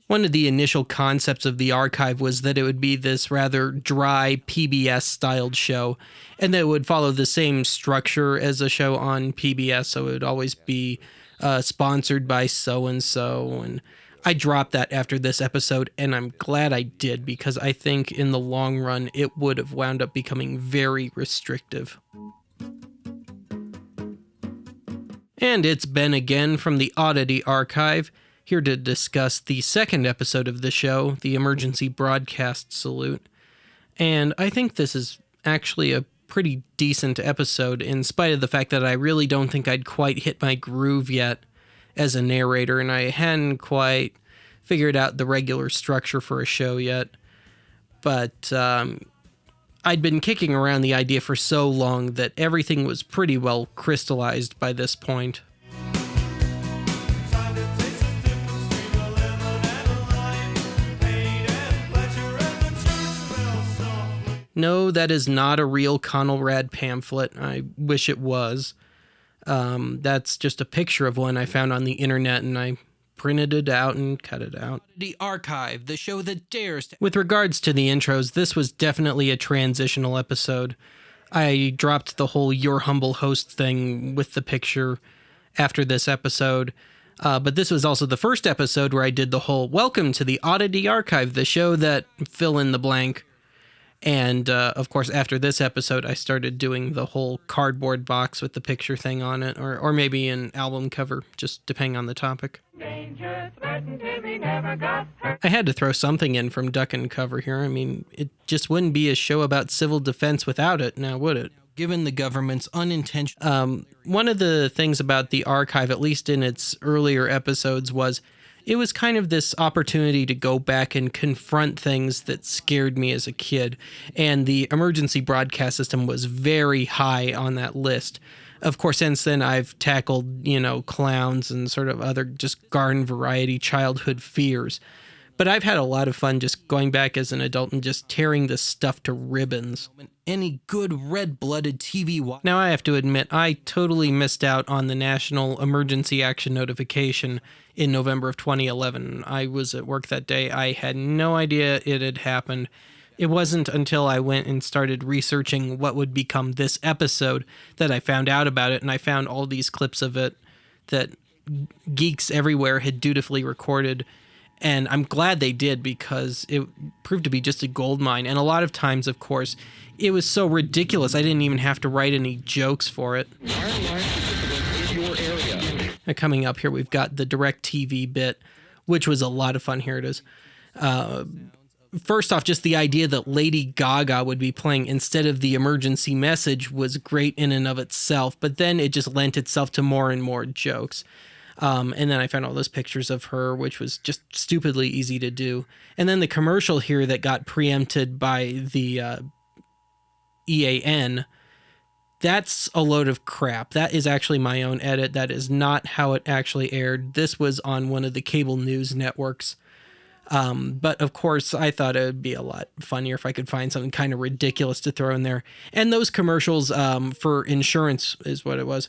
One of the initial concepts of the archive was that it would be this rather dry PBS-styled show, and that it would follow the same structure as a show on PBS, so it would always be sponsored by so-and-so, and I dropped that after this episode, and I'm glad I did, because I think in the long run it would have wound up becoming very restrictive. And it's Ben again from the Oddity archive, here to discuss the second episode of the show, the Emergency Broadcast Salute. And I think this is actually a pretty decent episode, in spite of the fact that I really don't think I'd quite hit my groove yet as a narrator, and I hadn't quite figured out the regular structure for a show yet. But I'd been kicking around the idea for so long that everything was pretty well crystallized by this point. No, that is not a real Conrad pamphlet. I wish it was. That's just a picture of one I found on the internet, and I printed it out and cut it out. The archive, the show that dares to... With regards to the intros, this was definitely a transitional episode. I dropped the whole "your humble host" thing with the picture after this episode. But this was also the first episode where I did the whole "welcome to the Oddity archive, the show that fill in the blank." And, of course, after this episode, I started doing the whole cardboard box with the picture thing on it, or maybe an album cover, just depending on the topic. I had to throw something in from Duck and Cover here. I mean, it just wouldn't be a show about civil defense without it, now would it? Given the government's unintentional... one of the things about the archive, at least in its earlier episodes, was... it was kind of this opportunity to go back and confront things that scared me as a kid, and the emergency broadcast system was very high on that list. Of course, since then, I've tackled, clowns and sort of other just garden variety childhood fears. But I've had a lot of fun just going back as an adult and just tearing this stuff to ribbons. Any good red-blooded TV watch. Now, I have to admit, I totally missed out on the National Emergency Action Notification in November of 2011. I was at work that day. I had no idea it had happened. It wasn't until I went and started researching what would become this episode that I found out about it, and I found all these clips of it that geeks everywhere had dutifully recorded. And I'm glad they did, because it proved to be just a goldmine. And a lot of times, of course, it was so ridiculous I didn't even have to write any jokes for it. Now, coming up here, we've got the DirecTV bit, which was a lot of fun. Here it is. First off, just the idea that Lady Gaga would be playing instead of the emergency message was great in and of itself. But then it just lent itself to more and more jokes. And then I found all those pictures of her, which was just stupidly easy to do. And then the commercial here that got preempted by the EAN, that's a load of crap. That is actually my own edit. That is not how it actually aired. This was on one of the cable news networks. But of course, I thought it would be a lot funnier if I could find something kind of ridiculous to throw in there. And those commercials for insurance is what it was.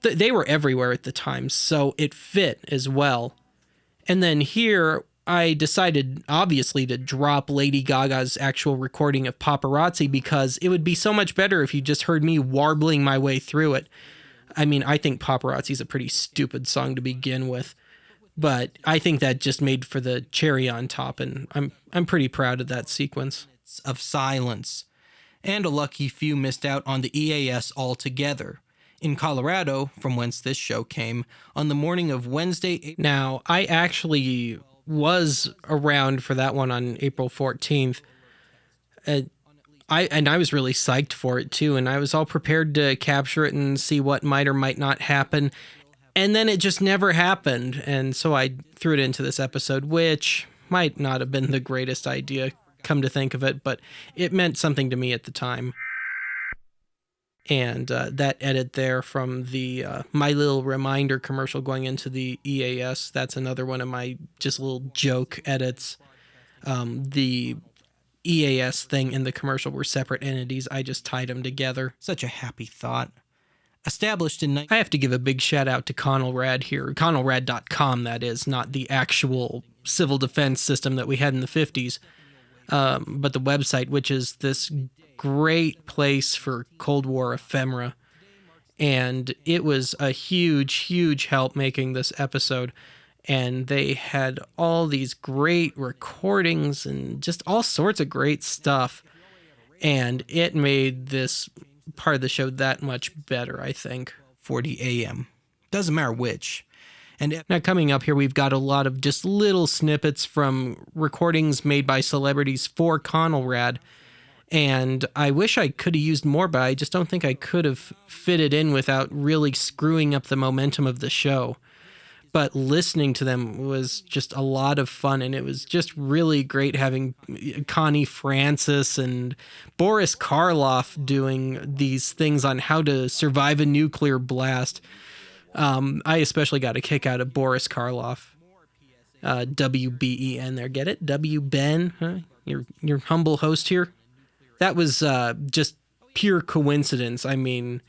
They were everywhere at the time, so it fit as well. And then here, I decided, obviously, to drop Lady Gaga's actual recording of Paparazzi, because it would be so much better if you just heard me warbling my way through it. I mean, I think Paparazzi is a pretty stupid song to begin with, but I think that just made for the cherry on top, and I'm pretty proud of that sequence. Of silence. And a lucky few missed out on the EAS altogether. In Colorado, from whence this show came, on the morning of Wednesday... Now, I actually was around for that one on April 14th. I was really psyched for it, too, and I was all prepared to capture it and see what might or might not happen. And then it just never happened, and so I threw it into this episode, which might not have been the greatest idea, come to think of it, but it meant something to me at the time. And that edit there from the My Little Reminder commercial going into the EAS, that's another one of my just little joke edits. The EAS thing and the commercial were separate entities. I just tied them together. Such a happy thought. Established in... I have to give a big shout out to Conrad here. Conrad.com, that is, not the actual civil defense system that we had in the 50s, but the website, which is this great place for Cold War ephemera. And it was a huge, huge help making this episode. And they had all these great recordings and just all sorts of great stuff. And it made this part of the show that much better, I think. 40 a.m. Doesn't matter which. And now coming up here, we've got a lot of just little snippets from recordings made by celebrities for Conelrad. And I wish I could have used more, but I just don't think I could have fit it in without really screwing up the momentum of the show. But listening to them was just a lot of fun, and it was just really great having Connie Francis and Boris Karloff doing these things on how to survive a nuclear blast. I especially got a kick out of Boris Karloff. WBEN there, get it? W-Ben, huh? Your humble host here. That was just pure coincidence. I mean,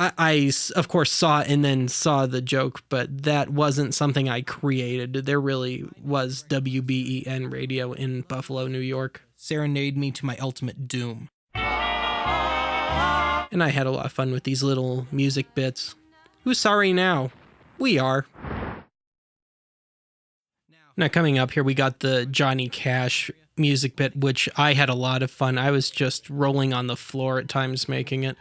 I of course saw it and then saw the joke, but that wasn't something I created. There really was WBEN radio in Buffalo, New York. Serenade me to my ultimate doom. And I had a lot of fun with these little music bits. Who's sorry now? We are. Now coming up here, we got the Johnny Cash music bit, which I had a lot of fun. I was just rolling on the floor at times making it.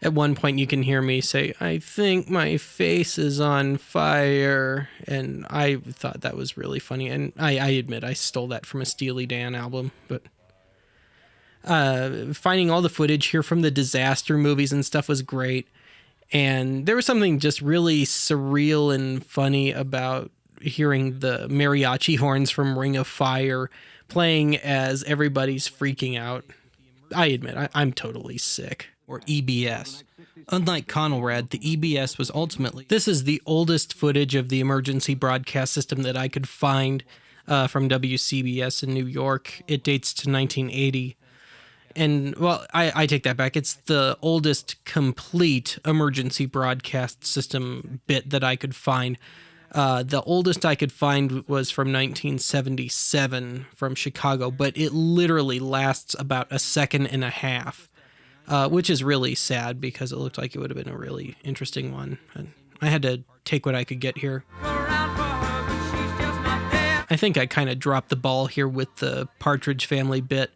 At one point you can hear me say, "I think my face is on fire," and I thought that was really funny, and I admit I stole that from a Steely Dan album. But finding all the footage here from the disaster movies and stuff was great. And there was something just really surreal and funny about hearing the mariachi horns from Ring of Fire playing as everybody's freaking out. I admit, I'm totally sick. Or EBS. Unlike Conelrad, the EBS was ultimately... This is the oldest footage of the emergency broadcast system that I could find from WCBS in New York. It dates to 1980. And, well, I take that back. It's the oldest complete emergency broadcast system bit that I could find. The oldest I could find was from 1977 from Chicago, but it literally lasts about a second and a half, which is really sad because it looked like it would have been a really interesting one. And I had to take what I could get here. I think I kind of dropped the ball here with the Partridge Family bit.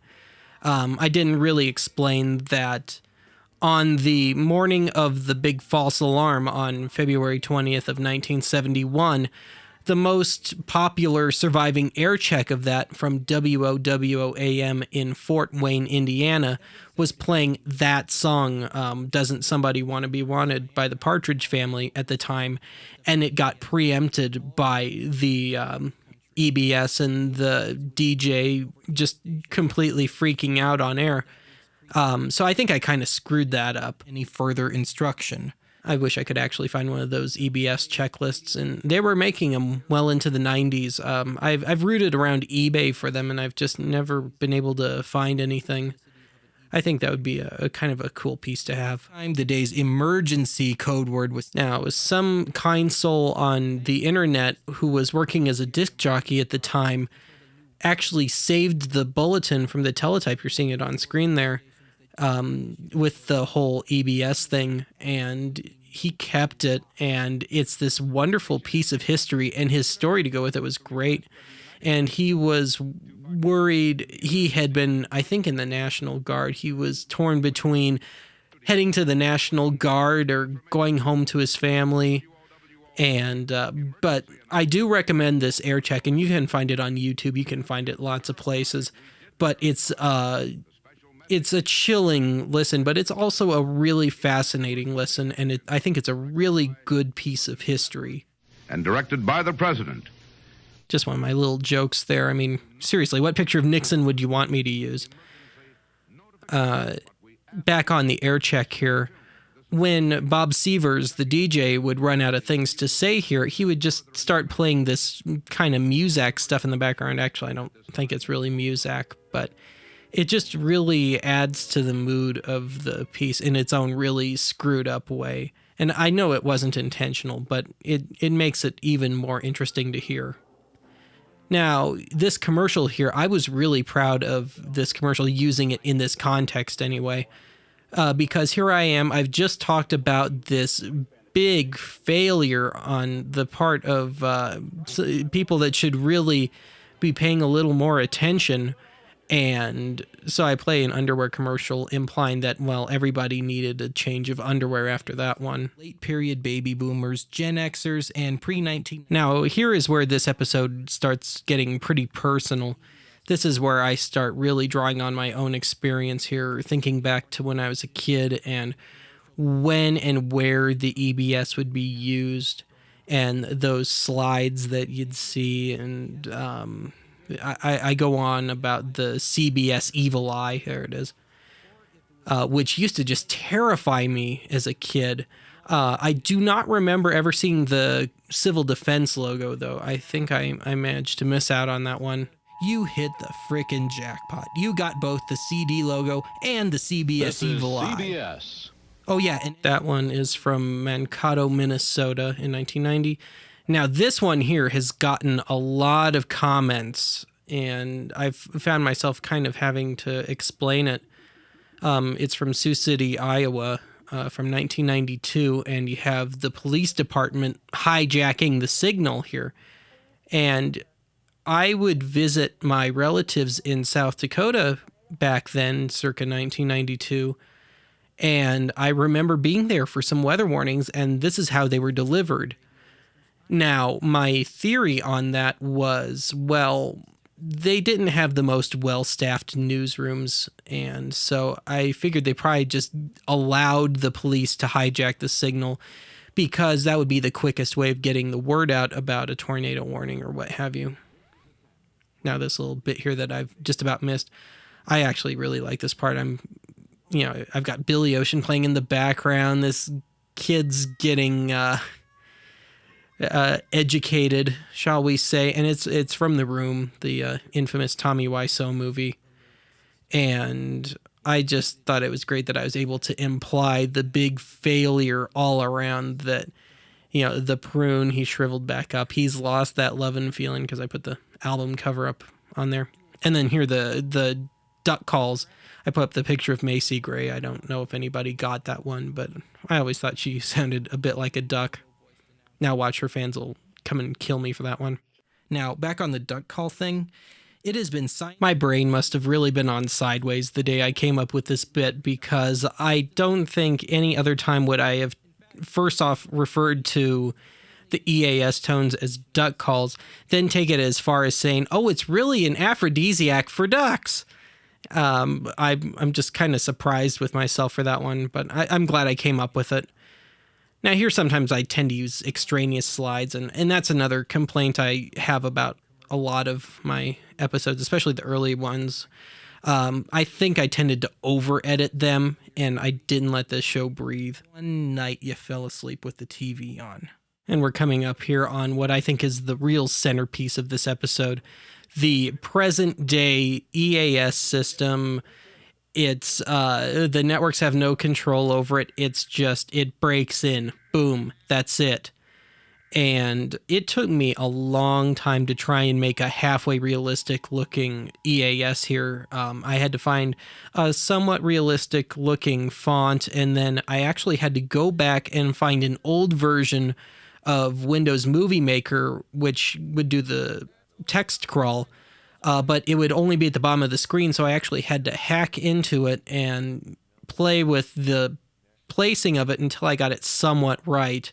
I didn't really explain that on the morning of the big false alarm on February 20th of 1971, the most popular surviving air check of that from WOWOAM in Fort Wayne, Indiana, was playing that song, Doesn't Somebody Want to Be Wanted, by the Partridge Family at the time, and it got preempted by the EBS and the DJ just completely freaking out on air. So I think I kind of screwed that up. Any further instruction? I wish I could actually find one of those EBS checklists, and they were making them well into the 90s. I've rooted around eBay for them, and I've just never been able to find anything. I think that would be a kind of a cool piece to have. The day's emergency code word was... Now, it was some kind soul on the internet who was working as a disc jockey at the time actually saved the bulletin from the teletype. You're seeing it on screen there, with the whole EBS thing, and he kept it, and it's this wonderful piece of history, and his story to go with it was great. And he was worried. He had been, I think, in the National Guard. He was torn between heading to the National Guard or going home to his family. And but I do recommend this air check, and you can find it on YouTube. You can find it lots of places. But it's a chilling listen, but it's also a really fascinating listen, and I think it's a really good piece of history. And directed by the president. Just one of my little jokes there. I mean, seriously, what picture of Nixon would you want me to use? Back on the air check here, when Bob Severs, the DJ, would run out of things to say here, he would just start playing this kind of Muzak stuff in the background. Actually, I don't think it's really Muzak, but it just really adds to the mood of the piece in its own really screwed up way. And I know it wasn't intentional, but it makes it even more interesting to hear. Now, this commercial here, I was really proud of this commercial, using it in this context anyway, because here I am, I've just talked about this big failure on the part of people that should really be paying a little more attention. And so I play an underwear commercial implying that, well, everybody needed a change of underwear after that one. Late period baby boomers, Gen Xers, and pre-19. Now, here is where this episode starts getting pretty personal. This is where I start really drawing on my own experience here, thinking back to when I was a kid and when and where the EBS would be used, and those slides that you'd see. And I go on about the CBS Evil Eye, there it is, which used to just terrify me as a kid. I do not remember ever seeing the Civil Defense logo, though. I think I managed to miss out on that one. You hit the frickin' jackpot. You got both the CD logo and the CBS Evil Eye. CBS. Oh yeah, and That one is from Mankato, Minnesota in 1990. Now, this one here has gotten a lot of comments, and I've found myself kind of having to explain it. It's from Sioux City, Iowa, from 1992, and you have the police department hijacking the signal here. And I would visit my relatives in South Dakota back then, circa 1992, and I remember being there for some weather warnings, and this is how they were delivered. Now, my theory on that was, well, they didn't have the most well-staffed newsrooms, and so I figured they probably just allowed the police to hijack the signal because that would be the quickest way of getting the word out about a tornado warning or what have you. Now, this little bit here that I've just about missed, I actually really like this part. I've got Billy Ocean playing in the background. This kid's getting educated, shall we say, and it's from The Room, the infamous Tommy Wiseau movie. And I just thought it was great that I was able to imply the big failure all around, that, the prune, he shriveled back up. He's lost that love and feeling, because I put the album cover up on there. And then here, the duck calls. I put up the picture of Macy Gray. I don't know if anybody got that one, but I always thought she sounded a bit like a duck. Now watch, her fans will come and kill me for that one. now back on the duck call thing, it has been My brain must have really been on sideways the day I came up with this bit, because I don't think any other time would I have first off referred to the EAS tones as duck calls, then take it as far as saying, oh, it's really an aphrodisiac for ducks. I'm just kind of surprised with myself for that one, but I'm glad I came up with it. Now, here sometimes I tend to use extraneous slides, and that's another complaint I have about a lot of my episodes, especially the early ones. I think I tended to over-edit them, and I didn't let the show breathe. one night you fell asleep with the TV on. And we're coming up here on what I think is the real centerpiece of this episode, the present day EAS system. It's the networks have no control over it. It's just, it breaks in, boom, that's it. And it took me a long time to try and make a halfway realistic looking EAS here. I had to find a somewhat realistic looking font, and then I actually had to go back and find an old version of Windows Movie Maker, which would do the text crawl, but it would only be at the bottom of the screen, so I actually had to hack into it and play with the placing of it until I got it somewhat right.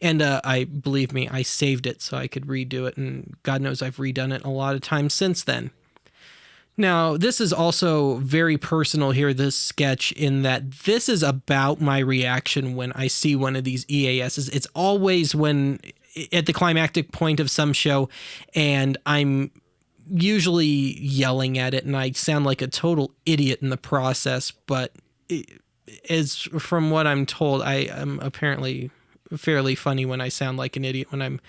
And believe me, I saved it so I could redo it, and God knows I've redone it a lot of times since then. Now, this is also very personal here, this sketch, in that this is about my reaction when I see one of these EASs. It's always when at the climactic point of some show, and I'm usually yelling at it, and I sound like a total idiot in the process, but as from what I'm told, I am apparently fairly funny when I sound like an idiot, when I'm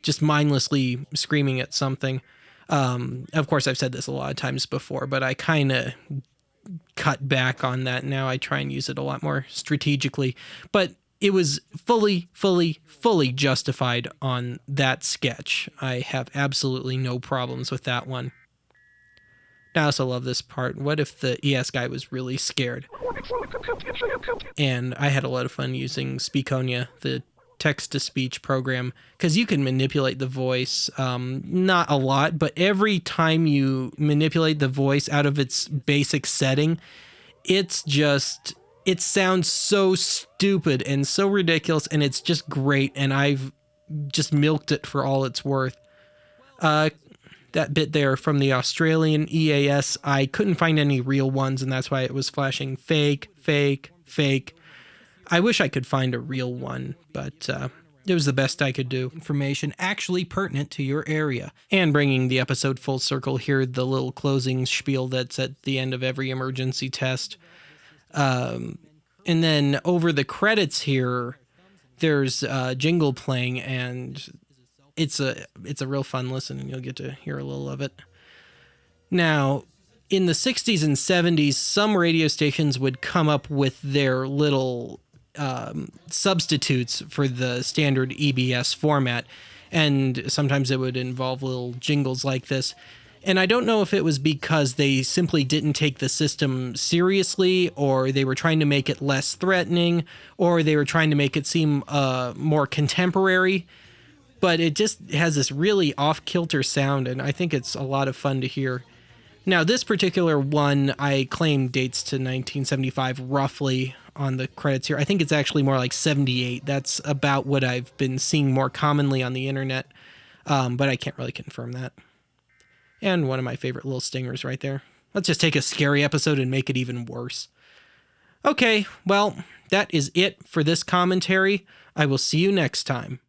just mindlessly screaming at something. Of course, I've said this a lot of times before, but I kind of cut back on that. Now I try and use it a lot more strategically. But it was fully justified on that sketch. I have absolutely no problems with that one. I also love this part. What if the ES guy was really scared? And I had a lot of fun using Speakonia, the text-to-speech program, because you can manipulate the voice. Not a lot, but every time you manipulate the voice out of its basic setting, it sounds so stupid and so ridiculous, and it's just great, and I've just milked it for all it's worth. That bit there from the Australian EAS, I couldn't find any real ones, and that's why it was flashing fake. I wish I could find a real one, but it was the best I could do. Information actually pertinent to your area. And bringing the episode full circle here, the little closing spiel that's at the end of every emergency test. And then over the credits here, there's a jingle playing, and it's a real fun listen, and you'll get to hear a little of it. Now, in the 60s and 70s, some radio stations would come up with their little substitutes for the standard EBS format, and sometimes it would involve little jingles like this. And I don't know if it was because they simply didn't take the system seriously, or they were trying to make it less threatening, or they were trying to make it seem more contemporary. But it just has this really off-kilter sound, and I think it's a lot of fun to hear. Now, this particular one, I claim dates to 1975 roughly on the credits here. I think it's actually more like 78. That's about what I've been seeing more commonly on the internet, but I can't really confirm that. And one of my favorite little stingers right there. Let's just take a scary episode and make it even worse. Okay, well, that is it for this commentary. I will see you next time.